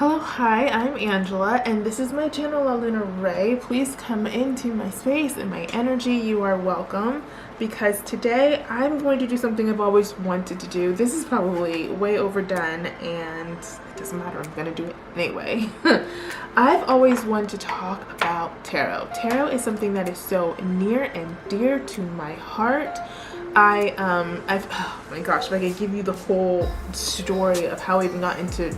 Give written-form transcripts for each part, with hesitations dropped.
Hello, hi, I'm Angela, and this is my channel, La Luna Ray. Please come into my space and my energy. You are welcome, because today I'm going to do something I've always wanted to do. This is probably way overdone, and it doesn't matter, I'm going to do it anyway. I've always wanted to talk about tarot. Tarot is something that is so near and dear to my heart. Oh my gosh, if I could give you the whole story of how I even got into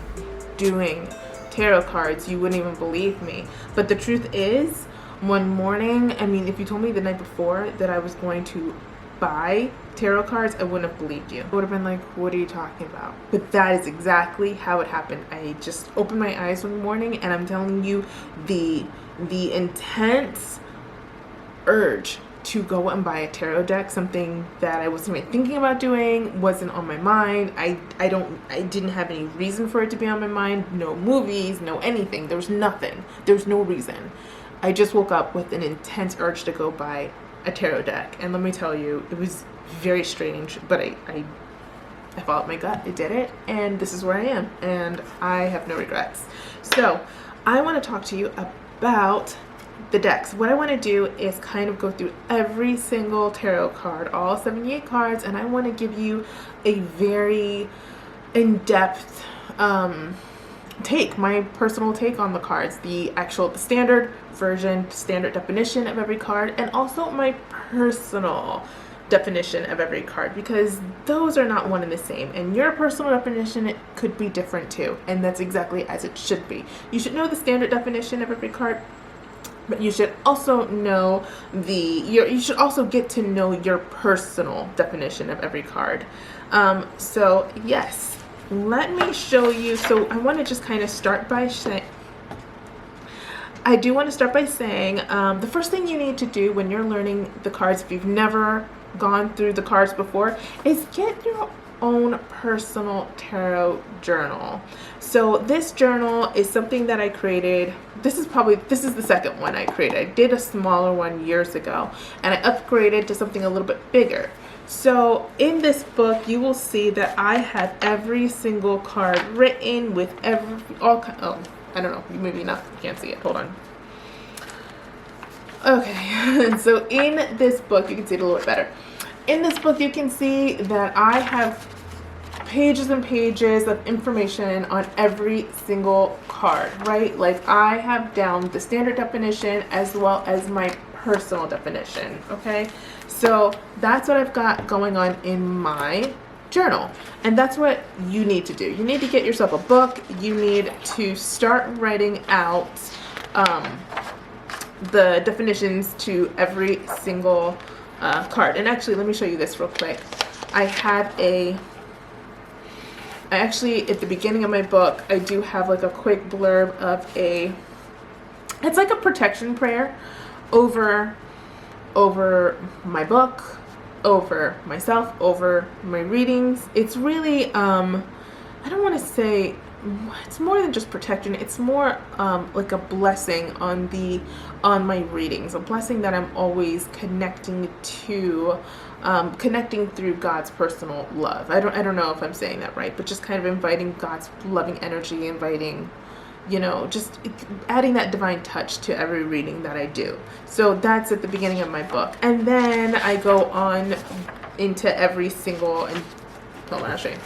doing tarot cards, you wouldn't even believe me. But the truth is, one morning, if you told me the night before that I was going to buy tarot cards, I wouldn't have believed you. I would have been like, what are you talking about? But that is exactly how it happened. I just opened my eyes one morning, and I'm telling you, the intense urge to go and buy a tarot deck, something that I wasn't even thinking about doing, wasn't on my mind. I didn't have any reason for it to be on my mind. No movies, no anything. There was nothing. There was no reason. I just woke up with an intense urge to go buy a tarot deck. And let me tell you, it was very strange, but I followed my gut. I did it, and this is where I am, and I have no regrets. So I want to talk to you about the decks. What I want to do is kind of go through every single tarot card, all 78 cards, and I want to give you a very in-depth take, my personal take on the cards, the standard version, standard definition of every card, and also my personal definition of every card, because those are not one and the same, and your personal definition, it could be different too, and that's exactly as it should be. You should know the standard definition of every card, but you should also know you should also get to know your personal definition of every card. So yes, let me show you. So I want to just kind of start by saying, the first thing you need to do when you're learning the cards, if you've never gone through the cards before, is get your own personal tarot journal. So this journal is something that I created. This is the second one I created. I did a smaller one years ago, and I upgraded to something a little bit bigger. So in this book, you will see that I have every single card written with I don't know, maybe not, you can't see it, hold on. Okay, so in this book, you can see it a little bit better. In this book, you can see that I have pages and pages of information on every single card, right? Like, I have down the standard definition as well as my personal definition, okay? So that's what I've got going on in my journal, and that's what you need to do. You need to get yourself a book. You need to start writing out the definitions to every single card. And actually, let me show you this real quick. At the beginning of my book, I do have like a quick blurb of it's like a protection prayer over my book, over myself, over my readings. It's really, I don't want to say, it's more than just protection. It's more like a blessing on my readings, a blessing that I'm always connecting to, connecting through God's personal love. I don't know if I'm saying that right, but just kind of inviting God's loving energy, inviting, just adding that divine touch to every reading that I do. So that's at the beginning of my book, and then I go on into every single, and hold on, I'll show you.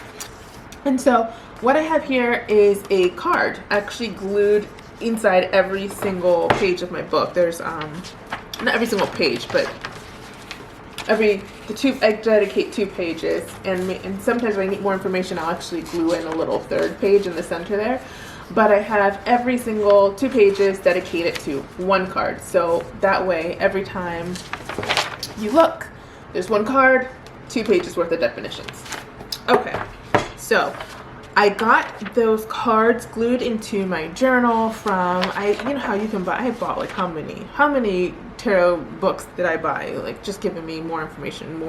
And so what I have here is a card actually glued inside every single page of my book. There's not every single page, but I dedicate 2 pages, and sometimes when I need more information, I'll actually glue in a little third page in the center there. But I have every single 2 pages dedicated to one card. So that way, every time you look, there's one card, 2 pages worth of definitions. Okay, so I got those cards glued into my journal from, you know how you can buy, I bought like how many tarot books did I buy? Like, just giving me more information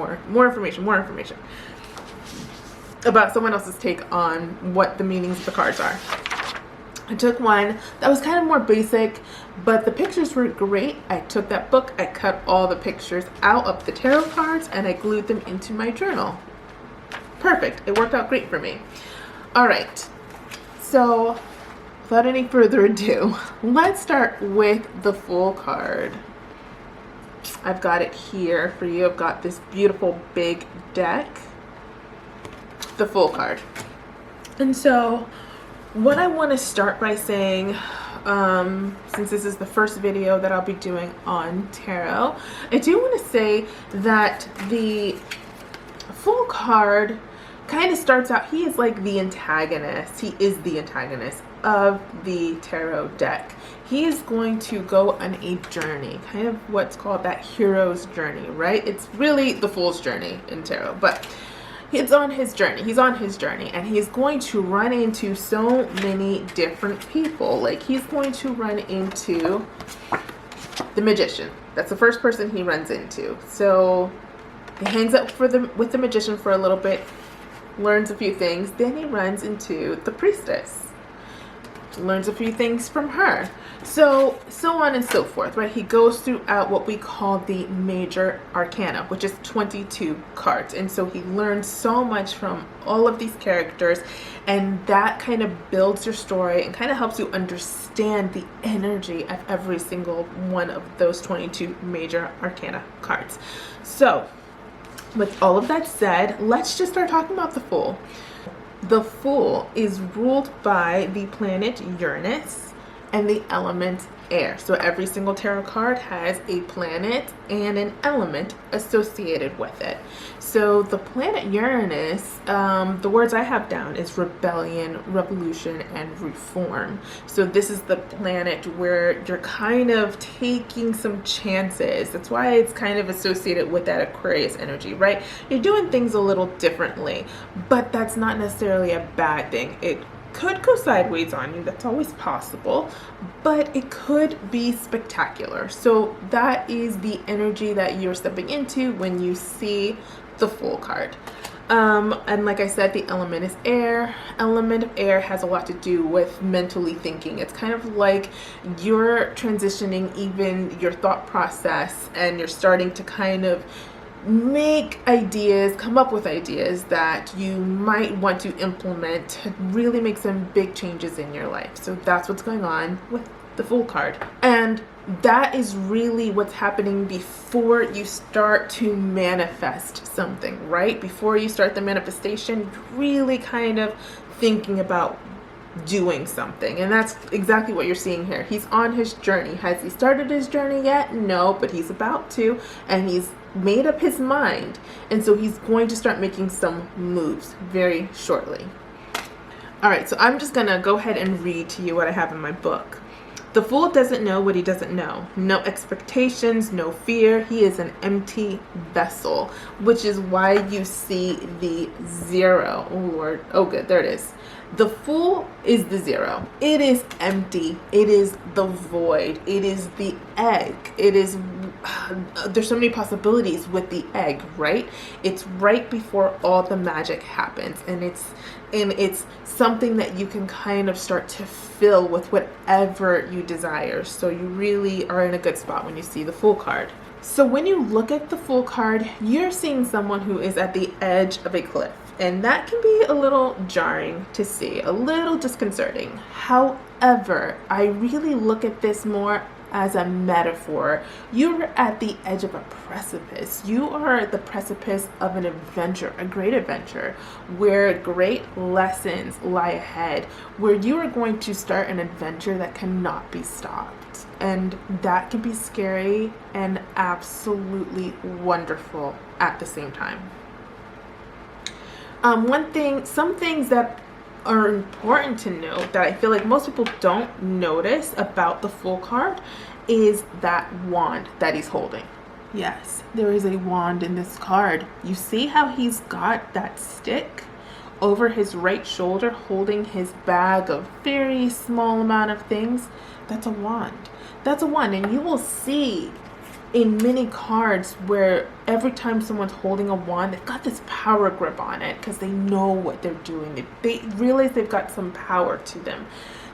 about someone else's take on what the meanings of the cards are. I took one that was kind of more basic, but the pictures were great. I took that book, I cut all the pictures out of the tarot cards, and I glued them into my journal. Perfect. It worked out great for me. All right. So without any further ado, let's start with the Fool card. I've got it here for you. I've got this beautiful big deck, the Fool card. And so what I want to start by saying, since this is the first video that I'll be doing on tarot, I do want to say that the Fool card kind of starts out, he is like the antagonist. He is the antagonist of the tarot deck. He is going to go on a journey, kind of what's called that hero's journey, right? It's really the Fool's journey in tarot, but it's on his journey. He's on his journey, and he's going to run into so many different people. Like, he's going to run into the magician. That's the first person he runs into. So he hangs out with the magician for a little bit, learns a few things. Then he runs into the priestess, learns a few things from her. So on and so forth, right? He goes throughout what we call the Major Arcana, which is 22 cards. And so he learns so much from all of these characters, and that kind of builds your story and kind of helps you understand the energy of every single one of those 22 Major Arcana cards. So with all of that said, let's just start talking about the Fool. The Fool is ruled by the planet Uranus and the element air. So every single tarot card has a planet and an element associated with it. So the planet Uranus, the words I have down is rebellion, revolution, and reform. So this is the planet where you're kind of taking some chances. That's why it's kind of associated with that Aquarius energy, right? You're doing things a little differently, but that's not necessarily a bad thing. It could go sideways on you, that's always possible, but it could be spectacular. So that is the energy that you're stepping into when you see the Fool card. And like I said, the element is air. Element of air has a lot to do with mentally thinking. It's kind of like you're transitioning even your thought process, and you're starting to kind of make ideas, come up with ideas that you might want to implement to really make some big changes in your life. So that's what's going on with the Fool card. And that is really what's happening before you start to manifest something, right? Before you start the manifestation, really kind of thinking about doing something. And that's exactly what you're seeing here. He's on his journey. Has he started his journey yet? No, but he's about to, and he's made up his mind. And so he's going to start making some moves very shortly. All right, so I'm just gonna go ahead and read to you what I have in my book. The Fool doesn't know what he doesn't know. No expectations, no fear. He is an empty vessel, which is why you see the 0. Oh Lord, oh good, there it is. The Fool is the 0. It is empty. It is the void. It is the egg. It is, there's so many possibilities with the egg, right? It's right before all the magic happens, and it's something that you can kind of start to fill with whatever you desire. So you really are in a good spot when you see the Fool card. So when you look at the Fool card, you're seeing someone who is at the edge of a cliff. And that can be a little jarring to see, a little disconcerting. However, I really look at this more as a metaphor. You're at the edge of a precipice. You are at the precipice of an adventure, a great adventure, where great lessons lie ahead, where you are going to start an adventure that cannot be stopped. And that can be scary and absolutely wonderful at the same time. Some things that are important to note that I feel like most people don't notice about the Fool card is that wand that he's holding. Yes, there is a wand in this card. You see how he's got that stick over his right shoulder holding his bag of very small amount of things? That's a wand. That's a wand, and you will see in many cards where every time someone's holding a wand, they've got this power grip on it because they know what they're doing. They realize they've got some power to them.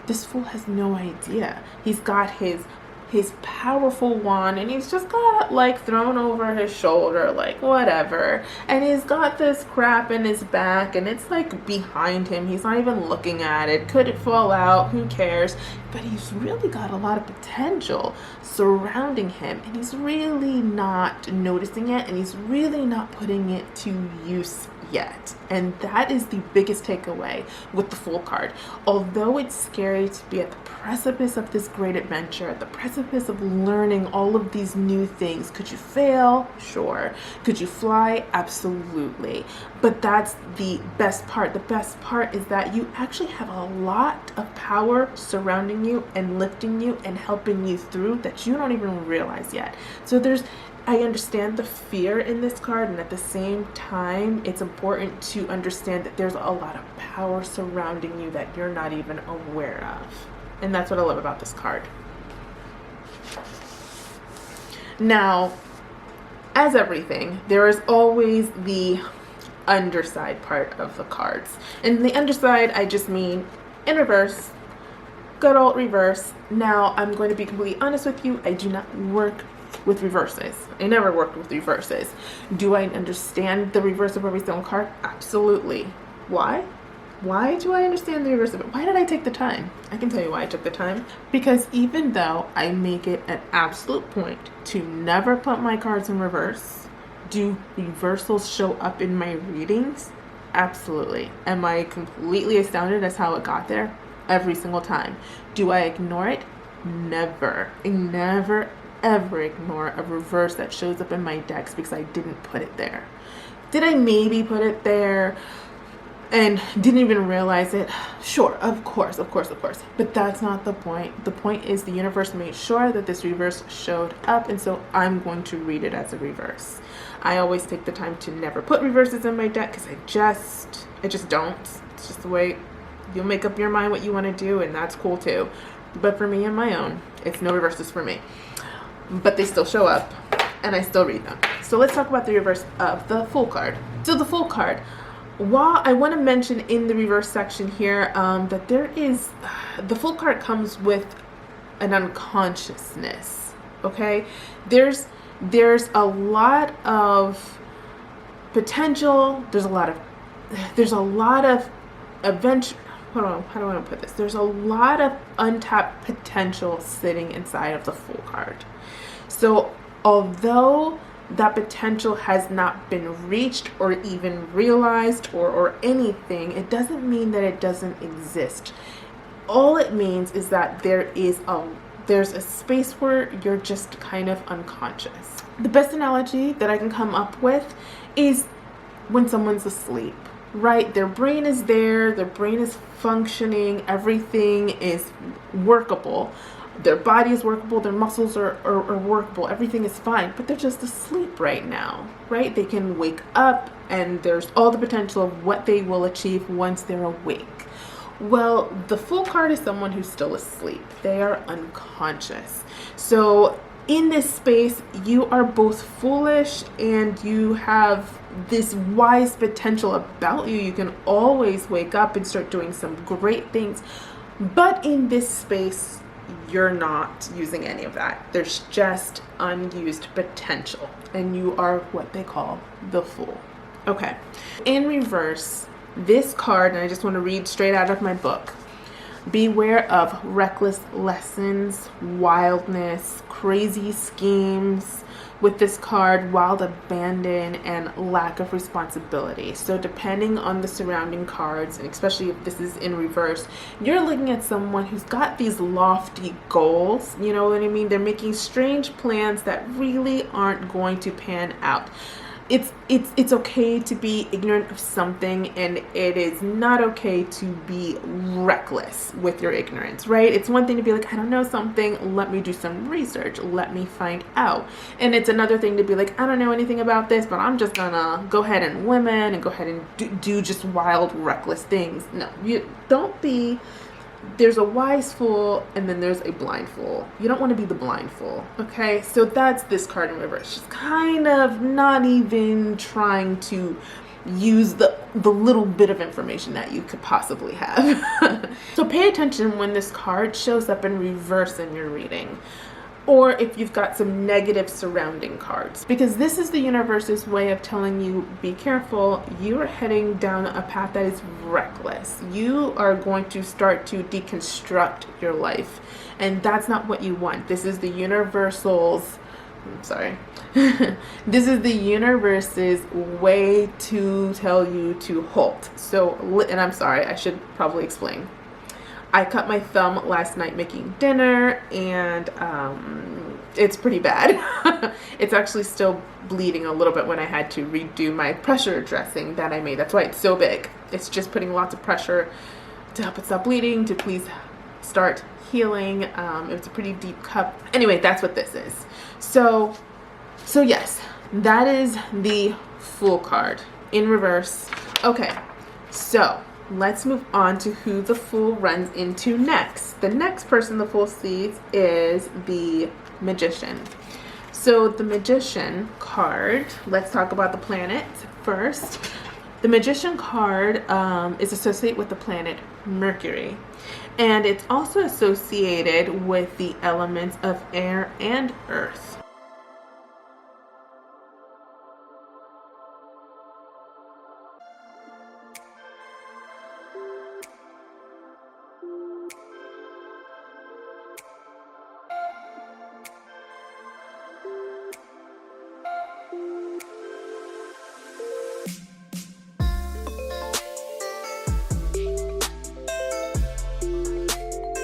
This Fool has no idea. He's got his his powerful wand, and he's just got like thrown over his shoulder, like whatever, and he's got this crap in his back, and it's like behind him, he's not even looking at it. Could it fall out? Who cares? But he's really got a lot of potential surrounding him, and he's really not noticing it, and he's really not putting it to use yet. And that is the biggest takeaway with the Fool card. Although it's scary to be at the precipice of this great adventure, at the precipice of learning all of these new things, could you fail? Sure. Could you fly? Absolutely. But that's the best part. The best part is that you actually have a lot of power surrounding you and lifting you and helping you through that you don't even realize yet. So I understand the fear in this card, and at the same time, it's important to understand that there's a lot of power surrounding you that you're not even aware of. And that's what I love about this card. Now, as everything, there is always the underside part of the cards. And the underside, I just mean in reverse, good old reverse. Now, I'm going to be completely honest with you, I do not work with reverses. I never worked with reverses. Do I understand the reverse of every single card? Absolutely. Why? Why do I understand the reverse of it? Why did I take the time? I can tell you why I took the time. Because even though I make it an absolute point to never put my cards in reverse, do reversals show up in my readings? Absolutely. Am I completely astounded as how it got there? Every single time. Do I ignore it? Never. I never ever ignore a reverse that shows up in my decks because I didn't put it there. Did I maybe put it there and didn't even realize it? Sure, of course. But that's not the point. The point is the universe made sure that this reverse showed up, and so I'm going to read it as a reverse. I always take the time to never put reverses in my deck because I just don't. It's just the way you'll make up your mind what you want to do, and that's cool too. But for me and my own, it's no reverses for me. But they still show up, and I still read them. So let's talk about the reverse of the Fool card. So the Fool card, while I want to mention in the reverse section here that there is, the Fool card comes with an unconsciousness, okay? There's a lot of potential, there's a lot of adventure. Hold on, how do I want to put this? There's a lot of untapped potential sitting inside of the Fool card. So although that potential has not been reached or even realized or anything, it doesn't mean that it doesn't exist. All it means is that there's a space where you're just kind of unconscious. The best analogy that I can come up with is when someone's asleep. Right? Their brain is there, their brain is functioning, everything is workable. Their body is workable, their muscles are workable, everything is fine, but they're just asleep right now, right? They can wake up and there's all the potential of what they will achieve once they're awake. Well, the Fool card is someone who's still asleep. They are unconscious. So in this space, you are both foolish and you have this wise potential about you. You can always wake up and start doing some great things. But in this space, you're not using any of that. There's just unused potential. And you are what they call the Fool. Okay. In reverse, this card, and I just want to read straight out of my book. Beware of reckless lessons, wildness, crazy schemes. With this card, wild abandon and lack of responsibility. So depending on the surrounding cards, and especially if this is in reverse, you're looking at someone who's got these lofty goals. You know what I mean? They're making strange plans that really aren't going to pan out. It's okay to be ignorant of something, and it is not okay to be reckless with your ignorance, right? It's one thing to be like, I don't know something, let me do some research, let me find out. And it's another thing to be like, I don't know anything about this, but I'm just gonna go ahead and lemon and go ahead and do just wild, reckless things. No, you don't be. There's a wise fool and then there's a blind fool. You don't want to be the blind fool, okay? So that's this card in reverse. Just kind of not even trying to use the little bit of information that you could possibly have. So pay attention when this card shows up in reverse in your reading. or if you've got some negative surrounding cards. Because this is the universe's way of telling you, be careful, you are heading down a path that is reckless. You are going to start to deconstruct your life, and that's not what you want. This is the universal's, I'm sorry, this is the universe's way to tell you to halt. So, and I'm sorry, I should probably explain. I cut my thumb last night making dinner, and it's pretty bad. It's actually still bleeding a little bit when I had to redo my pressure dressing that I made. That's why it's so big. It's just putting lots of pressure to help it stop bleeding, to please start healing. It's a pretty deep cut. Anyway, that's what this is. So yes, that is the Fool card in reverse. Okay, so let's move on to who the Fool runs into next. The next person the Fool sees is the Magician. So the Magician card, let's talk about the planet first. The Magician card is associated with the planet Mercury. And it's also associated with the elements of air and earth.